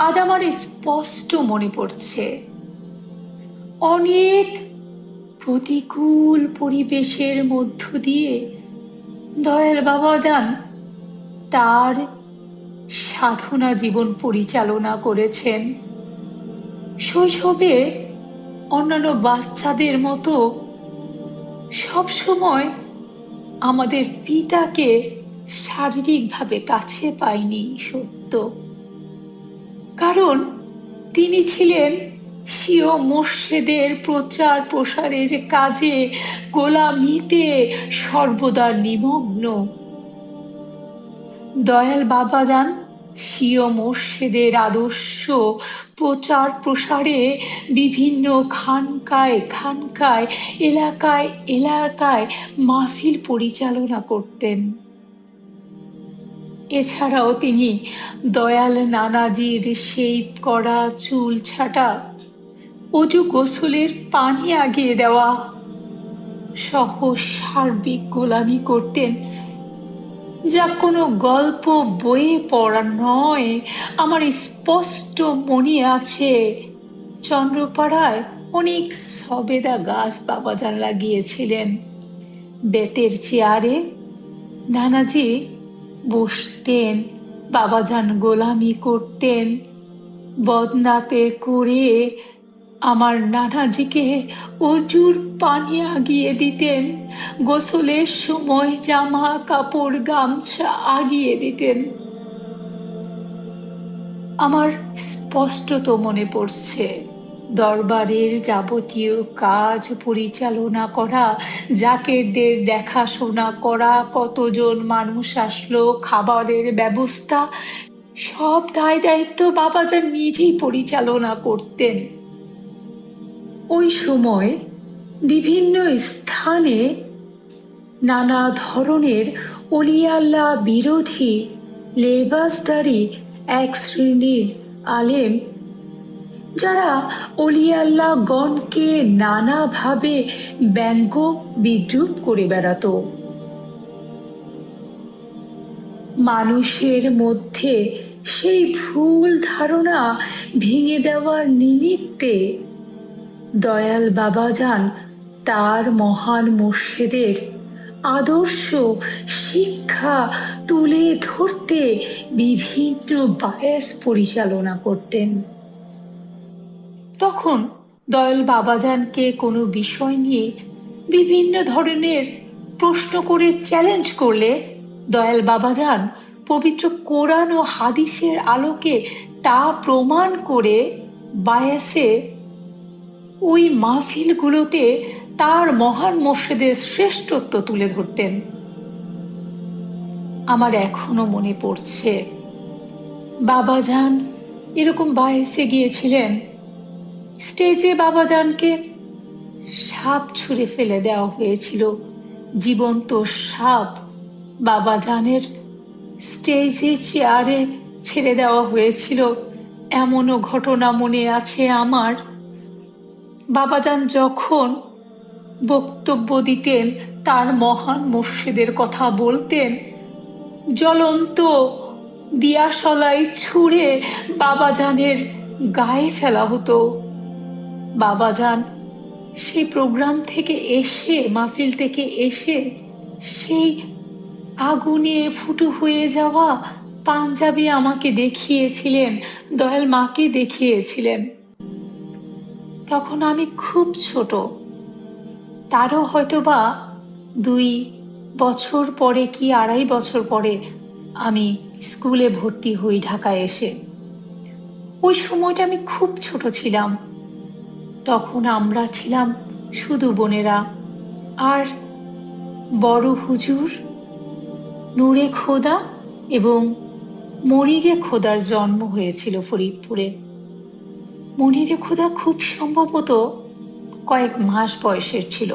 আজ আমার স্পষ্ট মনে পড়ছে, অনেক প্রতিকূল পরিবেশের মধ্য দিয়ে দয়াল বাবা যান তার সাধনা জীবন পরিচালনা করেছেন। শৈশবে অন্যান্য বাচ্চাদের মতো সবসময় আমাদের পিতাকে শারীরিকভাবে কাছে পাইনি, সত্য। কারণ তিনি ছিলেন স্বীয় মোর্শেদের প্রচার প্রসারের কাজে, গোলামিতে সর্বদা নিমগ্ন। দয়াল বাবা যান স্বীয় মোর্শেদের আদর্শ প্রচার প্রসারে বিভিন্ন খানকায় খানকায়, এলাকায় এলাকায় মাহফিল পরিচালনা করতেন। এছাড়াও তিনি দয়াল নানাজির সেই করা চুল ছাটা, অজু গোসলের পানি আগিয়ে দেওয়া সহ সার্বিক গোলামি করতেন, যা কোনো গল্প বইয়ে পড়া নয়। আমার স্পষ্ট মনে আছে, চন্দ্রপাড়ায় অনেক সবেদা গাছ বাবাজান লাগিয়েছিলেন। বেতের চেয়ারে নানাজি বসতেন, বাবাজান গোলামি করতেন। বদনাতে করে আমার নানাজিকে অজুর পানি আগিয়ে দিতেন, গোসলের সময় জামা কাপড় গামছা আগিয়ে দিতেন। আমার স্পষ্টত মনে পড়ছে, দরবারের যাবতীয় কাজ পরিচালনা করা, জাকেরদের দেখাশোনা করা, কতজন মানুষ আসলো, খাবারের ব্যবস্থা, সব দায় দায়িত্ব বাবাজান নিজেই পরিচালনা করতেন। ওই সময় বিভিন্ন স্থানে নানা ধরনের অলিয়াল্লাহ বিরোধী লেবাসদারি এক শ্রেণীর আলেম, যারা অলিয়াল্লাহ গণকে নানাভাবে ব্যঙ্গ বিদ্রুপ করে বেড়াত। মানুষের মধ্যে সেই ভুল ধারণা ভেঙে দেওয়ার নিমিত্তে দয়াল বাবাজান তার মহান মোর্শেদের আদর্শ শিক্ষা তুলে ধরতে বিভিন্ন বায়াস পরিচালনা করতেন। তখন দয়াল বাবাজানকে কোনো বিষয় নিয়ে বিভিন্ন ধরনের প্রশ্ন করে চ্যালেঞ্জ করলে দয়াল বাবাজান পবিত্র কোরআন ও হাদিসের আলোকে তা প্রমাণ করে বায়াসে ওই মাহফিলগুলোতে তার মহান মোর্শেদের শ্রেষ্ঠত্ব তুলে ধরতেন। আমার এখনো মনে পড়ছে, বাবাজান এরকম বায়াসে গিয়েছিলেন, স্টেজে বাবাজানকে সাপ ছুঁড়ে ফেলে দেওয়া হয়েছিল, জীবন্ত সাপ বাবাজানের স্টেজে চেয়ারে ছেড়ে দেওয়া হয়েছিল। এমনও ঘটনা মনে আছে আমার। বাবাজান যখন বক্তব্য দিতেন, তার মহান মোর্শেদের কথা বলতেন, জ্বলন্ত দিয়াশলাই ছুঁড়ে বাবাজানের গায়ে ফেলা হতো। বাবাজান সেই প্রোগ্রাম থেকে এসে, মাহফিল থেকে এসে, সেই আগুনে ফুটো হয়ে যাওয়া পাঞ্জাবি আমাকে দেখিয়েছিলেন, দয়াল মাকে দেখিয়েছিলেন। তখন আমি খুব ছোট, তারও হয়তোবা 2 বছর পরে কি 2.5 বছর পরে আমি স্কুলে ভর্তি হই ঢাকায় এসে। ওই সময়টা আমি খুব ছোট ছিলাম। তখন আমরা ছিলাম শুধু বোনেরা, আর বড় হুজুর নূরে খোদা এবং মনিরে খোদার জন্ম হয়েছিল ফরিদপুরে। মনিরে খোদা খুব সম্ভবত কয়েক মাস বয়সের ছিল।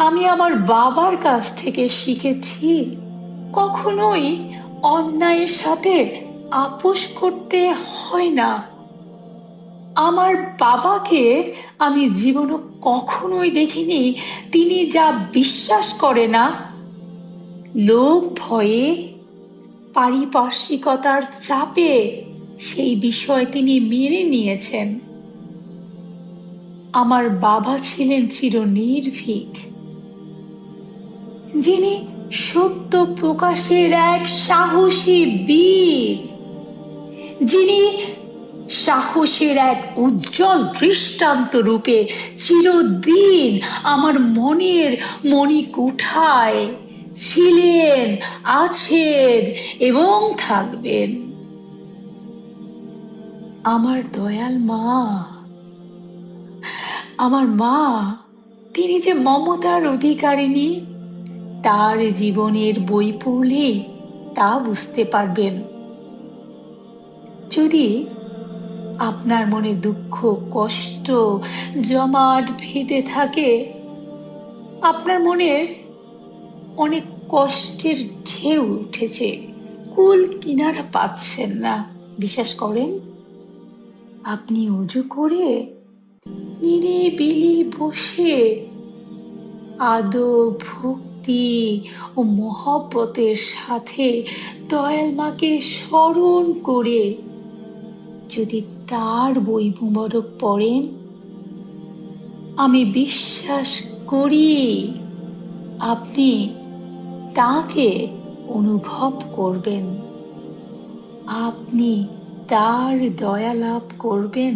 আমি আমার বাবার কাছ থেকে শিখেছি, কখনোই অন্যায়ের সাথে আপোষ করতে হয় না। আমার বাবাকে আমি জীবনে কখনোই দেখিনি তিনি যা বিশ্বাস করে না, লোভ ভয়ে, পারিপার্শ্বিকতার চাপে সেই বিষয় তিনি মেনে নিয়েছেন। আমার বাবা ছিলেন চিরনির্ভীক, যিনি সত্য প্রকাশের এক সাহসী বীর, যিনি সাহসের এক উজ্জ্বল দৃষ্টান্ত রূপে চিরদিন আমার মনের মণিকুঠায় ছিলেন, আছেন এবং থাকবেন। আমার দয়াল মা, আমার মা, তিনি যে মমতার অধিকারিণী, তার জীবনের বই পড়লেই তা বুঝতে পারবেন। যদি আপনার মনে দুঃখ কষ্ট জমাট বেঁধে থাকে, আপনার মনে অনেক কষ্টের ঢেউ উঠেছে, কুল কিনারা পাচ্ছেন না, বিশ্বাস করেন, আপনি উজু করে নিরিবিলি বসে আদব ভক্তি ও মহব্বতের সাথে দয়াল মাকে স্মরণ করে যদি তার বই মুবারক পড়েন, আমি বিশ্বাস করি আপনি তাকে অনুভব করবেন, আপনি তার দয়া লাভ করবেন।